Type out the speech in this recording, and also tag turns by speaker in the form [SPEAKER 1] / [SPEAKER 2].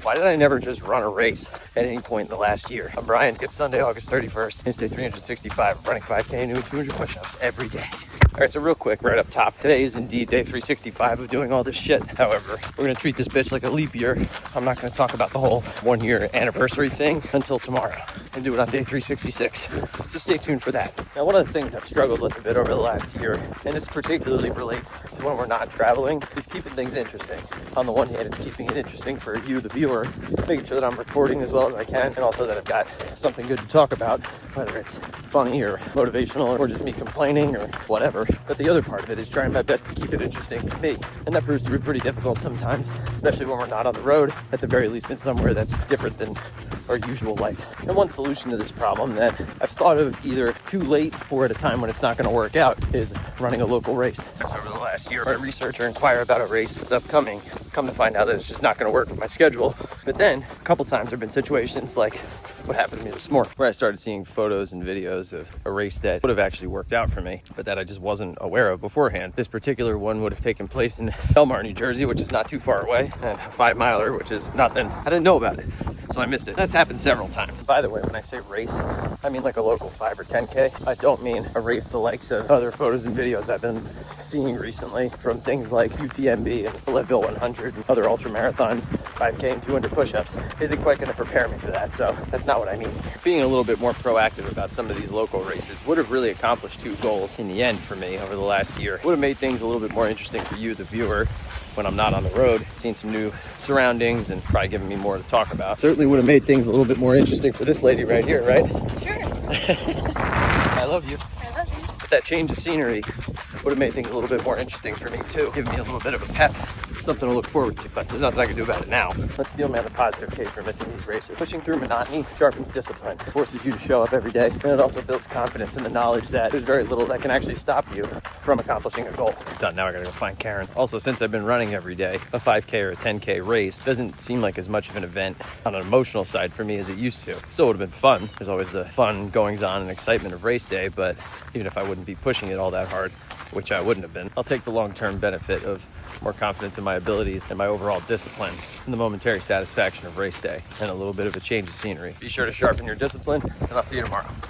[SPEAKER 1] Why did I never just run a race at any point in the last year? I'm Brian. It's Sunday, August 31st. It's day 365. I'm running 5K and doing 200 push-ups every day. All right, so real quick, right up top. Today is indeed day 365 of doing all this shit. However, we're gonna treat this bitch like a leap year. I'm not gonna talk about the whole 1 year anniversary thing until tomorrow and do it on day 366. So stay tuned for that. Now, one of the things I've struggled with a bit over the last year, and this particularly relates to when we're not traveling, is keeping things interesting. On the one hand, it's keeping it interesting for you, the viewer, making sure that I'm recording as well as I can, and also that I've got something good to talk about, whether it's funny or motivational or just me complaining or whatever. But the other part of it is trying my best to keep it interesting for me. And that proves to be pretty difficult sometimes, especially when we're not on the road, at the very least in somewhere that's different than our usual life. And one solution to this problem that I've thought of either too late or at a time when it's not going to work out is running a local race. So over the last year, I research or inquire about a race that's upcoming, come to find out that it's just not going to work with my schedule. But then a couple times there have been situations like what happened to me this morning, where I started seeing photos and videos of a race that would have actually worked out for me, but that I just wasn't aware of beforehand. This particular one would have taken place in Belmar, New Jersey, which is not too far away, and a 5 miler, which is nothing. I didn't know about it, so I missed it. That's happened several times. By the way, when I say race, I mean like a local 5 or 10K. I don't mean a race the likes of other photos and videos I've been seeing recently from things like UTMB and the Leadville 100 and other ultra marathons. 5K and 200 push-ups isn't quite going to prepare me for that, so that's not what I mean. Being a little bit more proactive about some of these local races would have really accomplished two goals in the end for me over the last year. Would have made things a little bit more interesting for you, the viewer, when I'm not on the road, seeing some new surroundings and probably giving me more to talk about. Certainly would have made things a little bit more interesting for this lady right here, right?
[SPEAKER 2] Sure.
[SPEAKER 1] I love you.
[SPEAKER 2] I love you.
[SPEAKER 1] But that change of scenery would have made things a little bit more interesting for me too. Give me a little bit of a pep, something to look forward to, but there's nothing I can do about it now. Let's steelman the positive case for missing these races. Pushing through monotony sharpens discipline, forces you to show up every day, and it also builds confidence in the knowledge that there's very little that can actually stop you from accomplishing a goal. Done, now I gotta go find Karen. Also, since I've been running every day, a 5K or a 10K race doesn't seem like as much of an event on an emotional side for me as it used to. Still would have been fun. There's always the fun goings on and excitement of race day, but even if I wouldn't be pushing it all that hard, which I wouldn't have been, I'll take the long-term benefit of more confidence in my abilities and my overall discipline and the momentary satisfaction of race day and a little bit of a change of scenery. Be sure to sharpen your discipline, and I'll see you tomorrow.